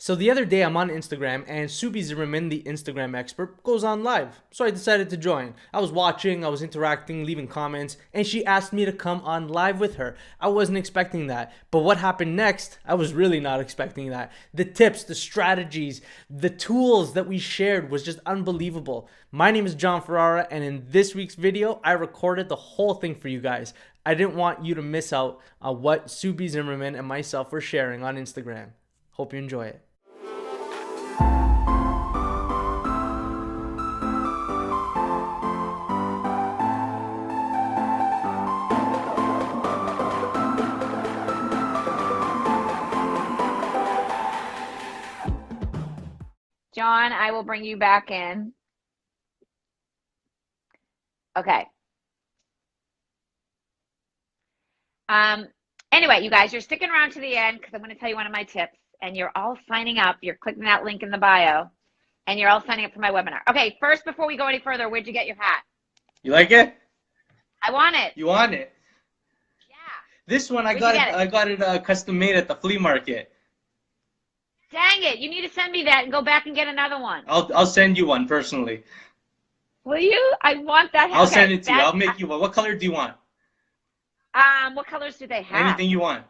So the other day I'm on Instagram and Subi Zimmerman, the Instagram expert, goes on live. So I decided to join. I was watching, I was interacting, leaving comments, and she asked me to come on live with her. I wasn't expecting that. But what happened next, I was really not expecting that. The tips, the strategies, the tools that we shared was just unbelievable. My name is John Ferrara, and in this week's video, I recorded the whole thing for you guys. I didn't want you to miss out on what Subi Zimmerman and myself were sharing on Instagram. Hope you enjoy it. John, I will bring you back in. Okay. Anyway, you guys, you're sticking around to the end because I'm going to tell you one of my tips, and you're all signing up. You're clicking that link in the bio, and you're all signing up for my webinar. Okay, first, before we go any further, where'd you get your hat? You like it? I want it. You want it? Yeah. This one I Where'd got it custom made at the flea market. Dang it! You need to send me that and go back and get another one. I'll send you one personally. Will you? I want that hat. I'll send it to you. I'll make you one. What color do you want? What colors do they have? Anything you want.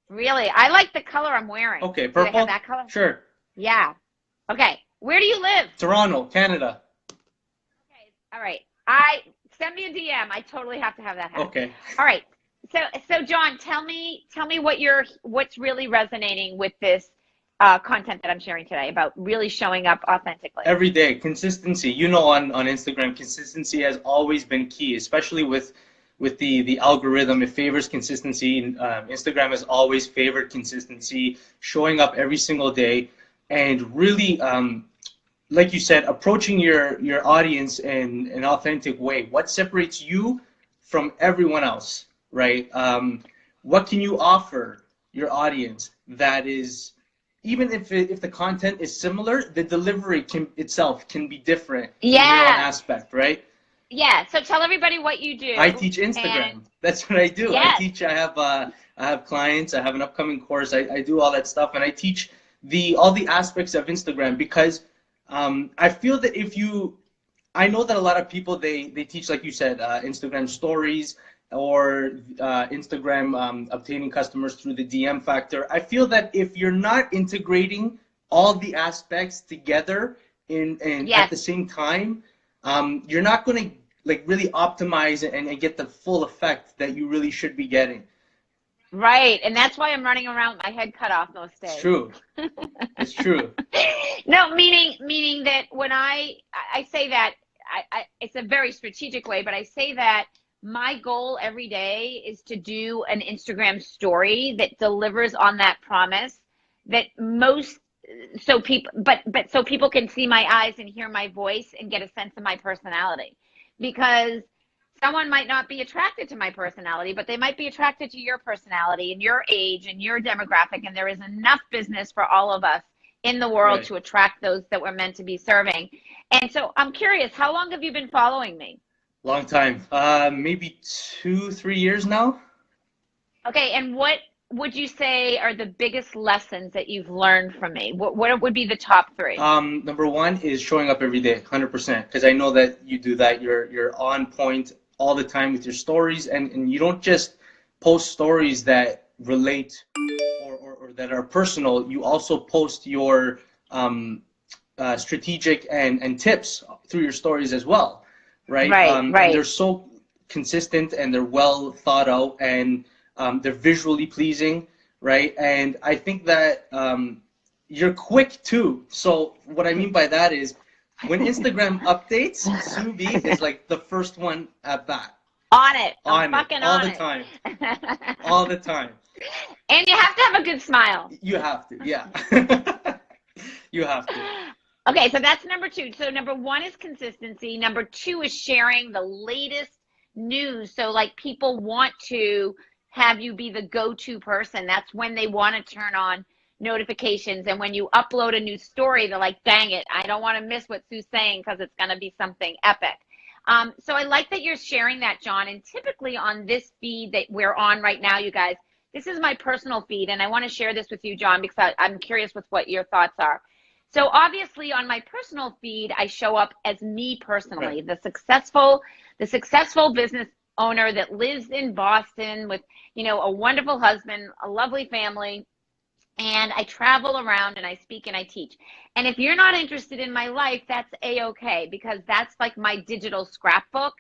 Really? I like the color I'm wearing. Okay, Do they purple? have that color? Sure. Yeah. Okay. Where do you live? Toronto, Canada. Okay. All right. Send me a DM. I totally have to have that hat. Okay. All right. So John, tell me what's really resonating with this content that I'm sharing today about really showing up authentically. Every day, consistency. You know, on Instagram, consistency has always been key, especially with the algorithm. It favors consistency. Instagram has always favored consistency, showing up every single day, and really, like you said, approaching your audience in an authentic way. What separates you from everyone else, right? What can you offer your audience that is, even if the content is similar, the delivery itself can be different in your own aspect, right? Yeah. So tell everybody what you do. I teach Instagram. That's what I do. Yes. I have clients. I have an upcoming course. I do all that stuff, and I teach all the aspects of Instagram because I feel that I know that a lot of people they teach, like you said, Instagram stories or Instagram obtaining customers through the DM factor. I feel that if you're not integrating all the aspects together at the same time, you're not going to really optimize and get the full effect that you really should be getting. Right, and that's why I'm running around with my head cut off most days. It's true. It's true. No, meaning that when I say that, it's a very strategic way, but I say that my goal every day is to do an Instagram story that delivers on that promise that so people can see my eyes and hear my voice and get a sense of my personality. Because someone might not be attracted to my personality, but they might be attracted to your personality and your age and your demographic, and there is enough business for all of us in the world to attract those that we're meant to be serving. And so I'm curious, how long have you been following me? Long time. Maybe 2-3 years now. Okay, and what would you say are the biggest lessons that you've learned from me? What would be the top 3? Number one is showing up every day, 100%, because I know that you do that. You're on point all the time with your stories, and you don't just post stories that relate or that are personal. You also post your strategic and tips through your stories as well, right? Right. And they're so consistent and they're well thought out and they're visually pleasing, right? And I think that you're quick too. So what I mean by that is when Instagram updates, Subi is like the first one at bat. On it. All the time. All the time. And you have to have a good smile. You have to, yeah. You have to. Okay, so that's number 2. So number 1 is consistency. Number 2 is sharing the latest news. So like people want to have you be the go-to person. That's when they want to turn on notifications. And when you upload a new story, they're like, dang it, I don't want to miss what Sue's saying because it's going to be something epic. So I like that you're sharing that, John. And typically on this feed that we're on right now, you guys, this is my personal feed, and I want to share this with you, John, because I'm curious with what your thoughts are. So obviously on my personal feed, I show up as me personally, Right. the successful business owner that lives in Boston with, a wonderful husband, a lovely family, and I travel around and I speak and I teach. And if you're not interested in my life, that's a-okay, because that's like my digital scrapbook.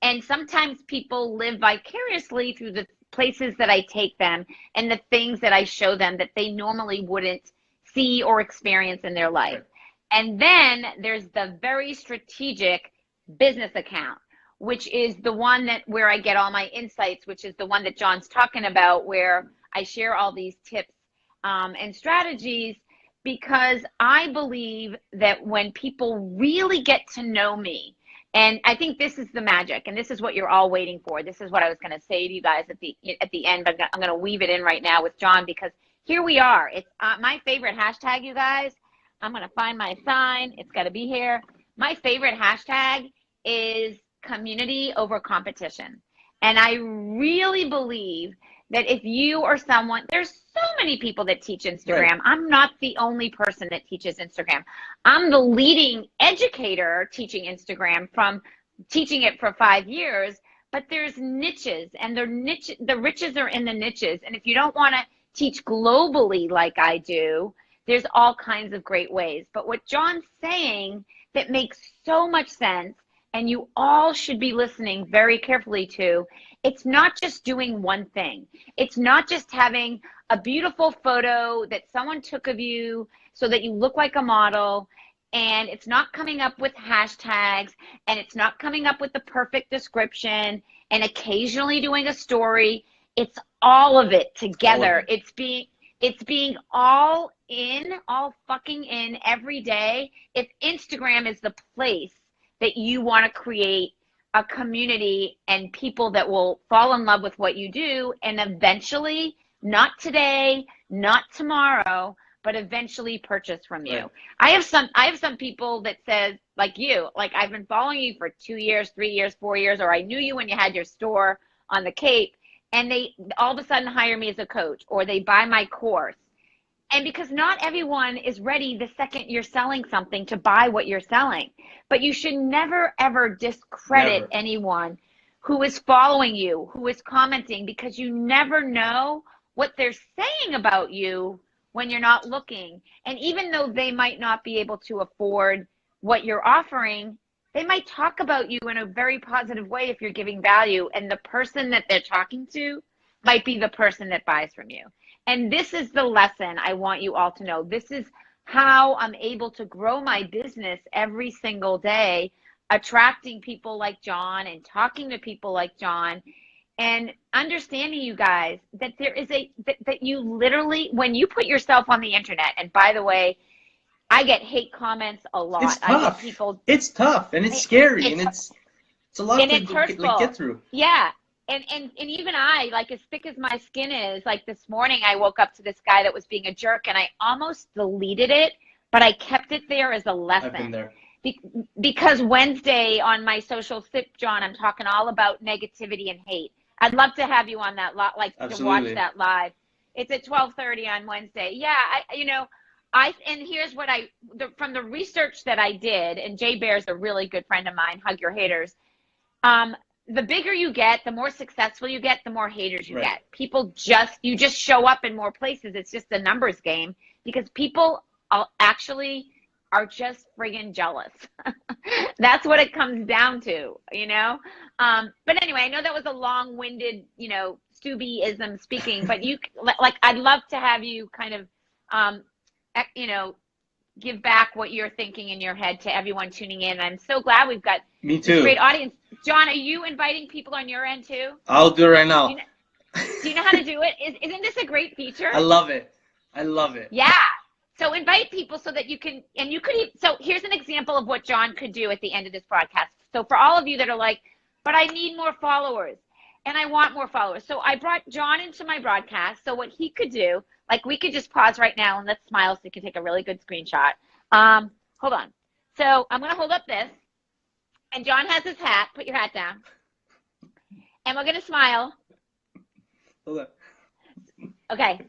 And sometimes people live vicariously through the places that I take them and the things that I show them that they normally wouldn't see or experience in their life. Right. And then there's the very strategic business account, which is the one that where I get all my insights, which is the one that John's talking about, where I share all these tips and strategies, because I believe that when people really get to know me, and I think this is the magic, and this is what you're all waiting for. This is what I was going to say to you guys at the end, but I'm going to weave it in right now with John, because here we are. It's my favorite hashtag, you guys. I'm going to find my sign. It's got to be here. My favorite hashtag is community over competition. And I really believe that if you or someone, there's so many people that teach Instagram. Right. I'm not the only person that teaches Instagram. I'm the leading educator teaching Instagram, from teaching it for 5 years, but there's niches, and the riches are in the niches. And if you don't want to teach globally like I do, there's all kinds of great ways. But what John's saying that makes so much sense, and you all should be listening very carefully to, it's not just doing one thing. It's not just having a beautiful photo that someone took of you so that you look like a model, and it's not coming up with hashtags, and it's not coming up with the perfect description, and occasionally doing a story. It's all of it together. All of it. It's being all in, all fucking in every day. If Instagram is the place that you want to create a community and people that will fall in love with what you do, and eventually, not today, not tomorrow, but eventually purchase from you. Right. I have some people that says, like you, like, I've been following you for 2 years, 3 years, 4 years, or I knew you when you had your store on the Cape, and they all of a sudden hire me as a coach, or they buy my course. And because not everyone is ready the second you're selling something to buy what you're selling. But you should never, ever discredit Never. anyone who is following you, who is commenting, because you never know what they're saying about you when you're not looking. And even though they might not be able to afford what you're offering, they might talk about you in a very positive way if you're giving value. And the person that they're talking to might be the person that buys from you. And this is the lesson I want you all to know. This is how I'm able to grow my business every single day, attracting people like John and talking to people like John, and understanding, you guys, that there is that you literally, when you put yourself on the internet, and by the way, I get hate comments a It's lot. I get tough. people, It's tough, and it's scary, and it's it's a lot and to it's like hurtful. get through. Yeah. And even I, like, as thick as my skin is, like this morning I woke up to this guy that was being a jerk, and I almost deleted it, but I kept it there as a I've been lesson. there. Because Wednesday on my social sip, John, I'm talking all about negativity and hate. I'd love to have you on that lot, like, to watch Absolutely. that live. It's at 12:30 on Wednesday. Yeah, and here's what from the research that I did, and Jay Bear's a really good friend of mine, hug your haters. The bigger you get, the more successful you get, the more haters you Right. get. You just show up in more places. It's just a numbers game, because people actually are just friggin' jealous. That's what it comes down to, you know? But anyway, I know that was a long-winded, Stubby-ism speaking, but I'd love to have you kind of, you know, give back what you're thinking in your head to everyone tuning in. I'm so glad we've got Me this great too. audience. John, are you inviting people on your end too? I'll do it right Do now. you know, do you know how to do it? Isn't this a great feature? I love it. I love it. Yeah. So invite people so that you can, and you could, so here's an example of what John could do at the end of this broadcast. So for all of you that are like, but I need more followers and I want more followers. So I brought John into my broadcast. So what he could do, like, we could just pause right now and let's smile so you can take a really good screenshot. Hold on. So I'm going to hold up this, and John has his hat. Put your hat down. And we're going to smile. Hold on. Okay.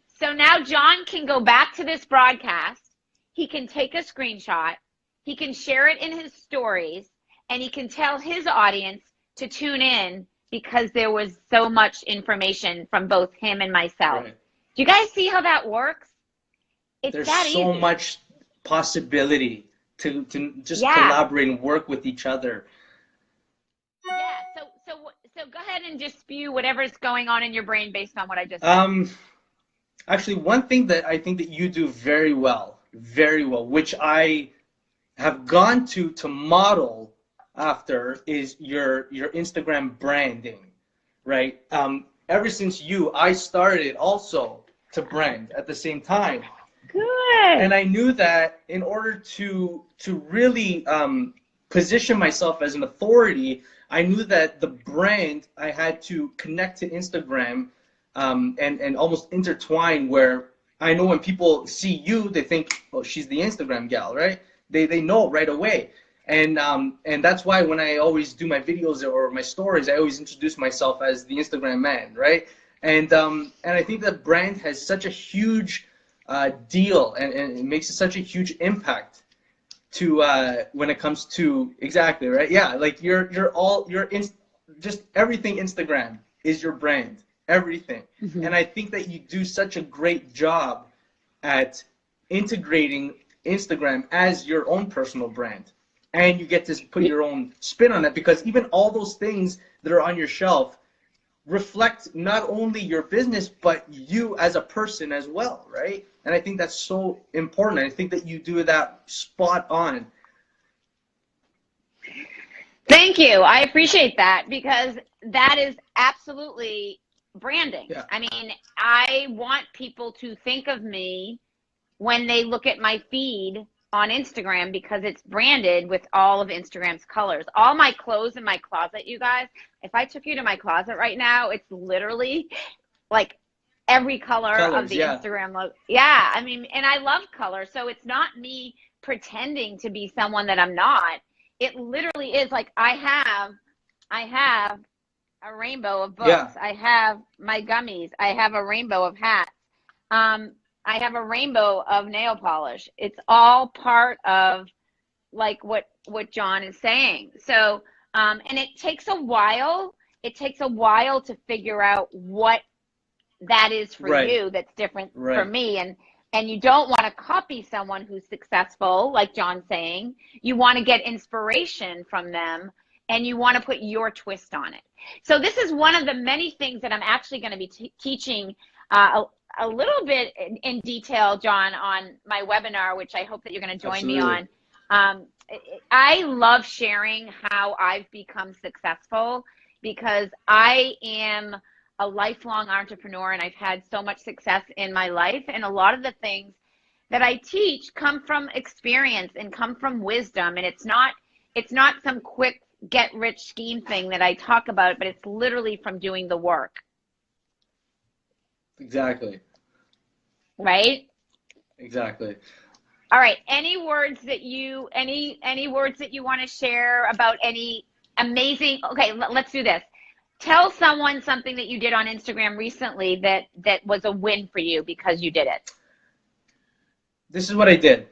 So now John can go back to this broadcast. He can take a screenshot. He can share it in his stories, and he can tell his audience to tune in because there was so much information from both him and myself. Right. Do you guys see how that works? It's There's that so easy. much possibility to just Yeah. collaborate and work with each other. Yeah. So go ahead and just spew whatever's going on in your brain based on what I just said. Actually, one thing that I think that you do very well, which I have gone to model after, is your Instagram branding, right? Ever since I started also to brand at the same time. Good. And I knew that in order to really position myself as an authority, I knew that the brand, I had to connect to Instagram and almost intertwine, where I know when people see you, they think, oh, she's the Instagram gal, right? They know right away. And that's why when I always do my videos or my stories, I always introduce myself as the Instagram man, right? And I think that brand has such a huge deal, and it makes such a huge impact to when it comes to, exactly, right? Yeah, like just everything Instagram is your brand, everything. Mm-hmm. And I think that you do such a great job at integrating Instagram as your own personal brand, and you get to put your own spin on it, because even all those things that are on your shelf reflect not only your business but you as a person as well, right? And I think that's so important. I think that you do that spot on. Thank you. I appreciate that, because that is absolutely branding. Yeah. I mean, I want people to think of me when they look at my feed on Instagram, because it's branded with all of Instagram's colors. All my clothes in my closet, you guys, if I took you to my closet right now, it's literally like every color of the Yeah. Instagram logo. Yeah, I mean, and I love color, so it's not me pretending to be someone that I'm not. It literally is like I have a rainbow of books. Yeah. I have my gummies. I have a rainbow of hats. I have a rainbow of nail polish. It's all part of like what John is saying. So, and it takes a while. It takes a while to figure out what that is for Right. you that's different for Right. me. And you don't want to copy someone who's successful, like John's saying. You want to get inspiration from them, and you want to put your twist on it. So this is one of the many things that I'm actually going to be teaching a little bit in detail, John, on my webinar, which I hope that you're going to join me on. I love sharing how I've become successful, because I am a lifelong entrepreneur, and I've had so much success in my life. And a lot of the things that I teach come from experience and come from wisdom. And it's not some quick get rich scheme thing that I talk about, but it's literally from doing the work. Exactly. Right? Exactly. All right. Any words that you want to share about any amazing, okay, let's do this. Tell someone something that you did on Instagram recently that was a win for you because you did it. This is what I did.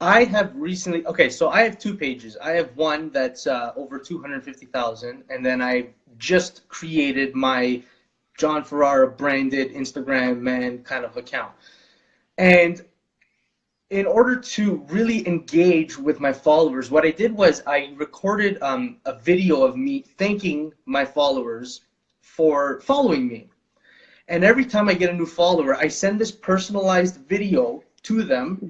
I have recently, okay, so I have 2 pages. I have one that's over 250,000, and then I just created my John Ferrara branded Instagram man kind of account. And in order to really engage with my followers, what I did was I recorded a video of me thanking my followers for following me. And every time I get a new follower, I send this personalized video to them.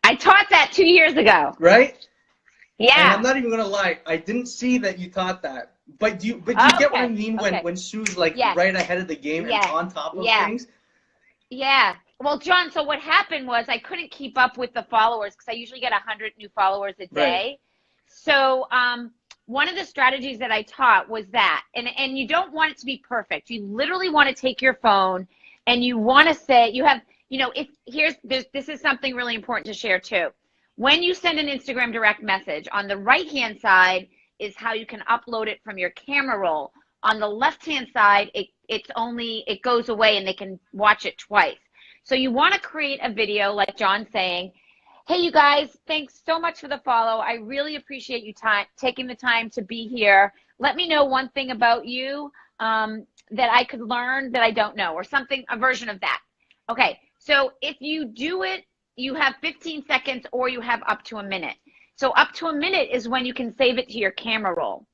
I taught that 2 years ago. Right? Yeah. And I'm not even gonna lie, I didn't see that you taught that. But do you get what I mean when Sue's like right ahead of the game and on top of things? Yeah. Well, John, so what happened was I couldn't keep up with the followers, because I usually get 100 new followers a day. Right. So one of the strategies that I taught was that, and you don't want it to be perfect. You literally want to take your phone and you want to say, you have, this is something really important to share too. When you send an Instagram direct message, on the right-hand side is how you can upload it from your camera roll. On the left-hand side, it goes away and they can watch it twice. So you want to create a video like John saying, hey, you guys, thanks so much for the follow. I really appreciate you taking the time to be here. Let me know one thing about you that I could learn that I don't know, or something, a version of that. Okay, so if you do it, you have 15 seconds or you have up to a minute. So up to a minute is when you can save it to your camera roll.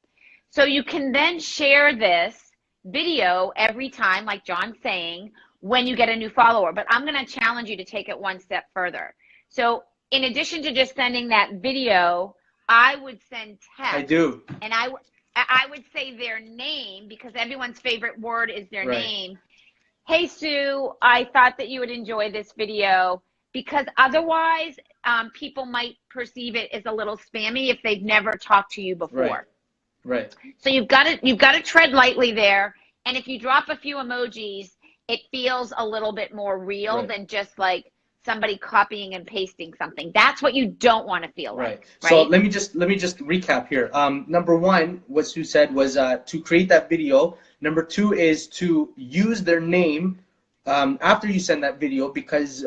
So you can then share this video every time, like John's saying, when you get a new follower. But I'm going to challenge you to take it one step further. So in addition to just sending that video, I would send text. I do. And I would say their name, because everyone's favorite word is their name. Hey, Sue, I thought that you would enjoy this video, because otherwise people might perceive it as a little spammy if they've never talked to you before. Right. So you've got to tread lightly there. And if you drop a few emojis, it feels a little bit more real than just like somebody copying and pasting something. That's what you don't want to feel like. Right. So let me just recap here. Number one, what Sue said was to create that video. Number two is to use their name after you send that video, because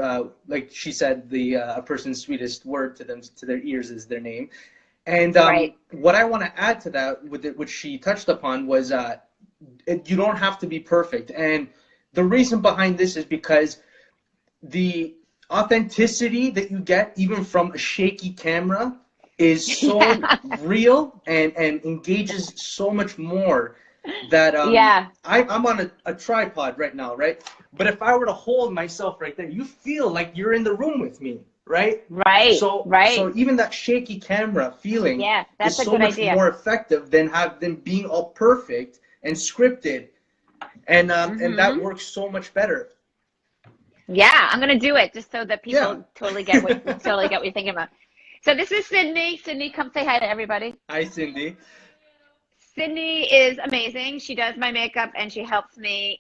like she said, a person's sweetest word to them, to their ears, is their name. And what I want to add to that, which she touched upon, was you don't have to be perfect. And the reason behind this is because the authenticity that you get even from a shaky camera is so real and engages so much more that I'm on a tripod right now, right? But if I were to hold myself right there, you feel like you're in the room with me, right? So even that shaky camera feeling is so much more effective than being all perfect and scripted, and that works so much better. Yeah, I'm gonna do it just so that people totally get what you're thinking about. So this is Sydney. Sydney, come say hi to everybody. Hi, Cindy. Sydney is amazing. She does my makeup and she helps me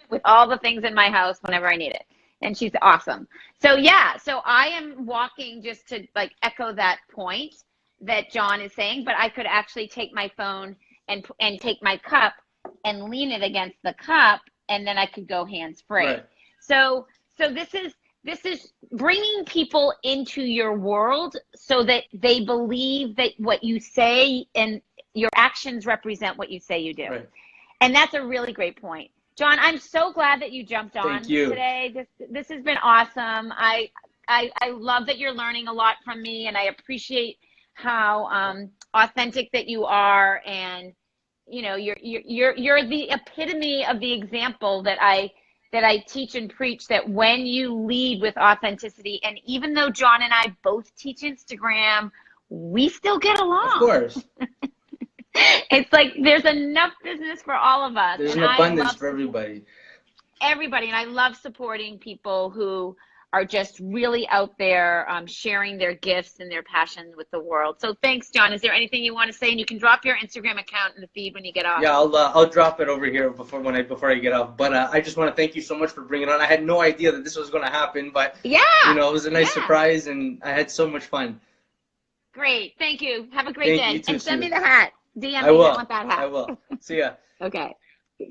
with all the things in my house whenever I need it. And she's awesome. So so I am walking just to like echo that point that John is saying, but I could actually take my phone and take my cup and lean it against the cup, and then I could go hands free. Right. So this is bringing people into your world so that they believe that what you say and your actions represent what you say you do. Right. And that's a really great point. John, I'm so glad that you jumped on today. This has been awesome. I love that you're learning a lot from me, and I appreciate how authentic that you are, and you know, you're the epitome of the example that I teach and preach, that when you lead with authenticity, and even though John and I both teach Instagram, we still get along. Of course. It's like there's enough business for all of us. There's an abundance for everybody. Everybody, and I love supporting people who are just really out there sharing their gifts and their passion with the world. So thanks, John. Is there anything you want to say? And you can drop your Instagram account in the feed when you get off. Yeah, I'll drop it over here before I get off. But I just want to thank you so much for bringing it on. I had no idea that this was going to happen, but you know, it was a nice surprise, and I had so much fun. Great, thank you. Have a great day, you too, and send Sue. me the hat. DM me. I will. I want that hat. I will. See ya. Okay.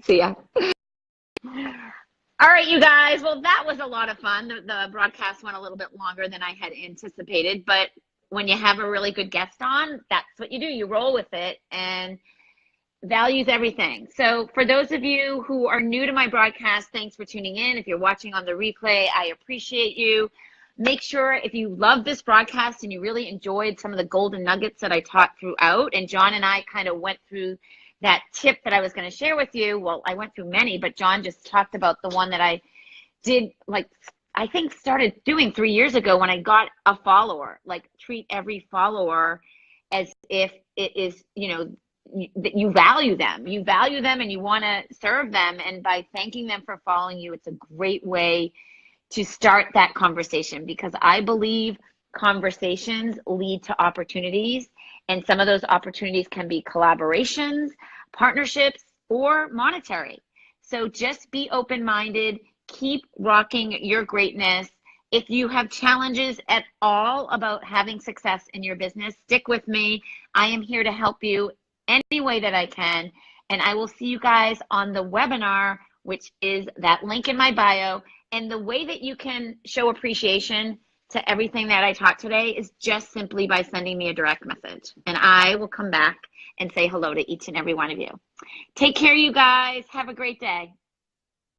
See ya. All right, you guys. Well, that was a lot of fun. The broadcast went a little bit longer than I had anticipated, but when you have a really good guest on, that's what you do. You roll with it, and values everything. So for those of you who are new to my broadcast, thanks for tuning in. If you're watching on the replay, I appreciate you. Make sure, if you love this broadcast and you really enjoyed some of the golden nuggets that I taught throughout, and John and I kind of went through that tip that I was going to share with you. Well, I went through many, but John just talked about the one that I did, like, I think started doing 3 years ago when I got a follower. Like, treat every follower as if it is, you know, that you value them. You value them and you want to serve them. And by thanking them for following you, it's a great way to start that conversation, because I believe conversations lead to opportunities, and some of those opportunities can be collaborations, partnerships, or monetary. So just be open-minded, keep rocking your greatness. If you have challenges at all about having success in your business, stick with me. I am here to help you any way that I can. And I will see you guys on the webinar, which is that link in my bio. And the way that you can show appreciation to everything that I taught today is just simply by sending me a direct message. And I will come back and say hello to each and every one of you. Take care, you guys. Have a great day.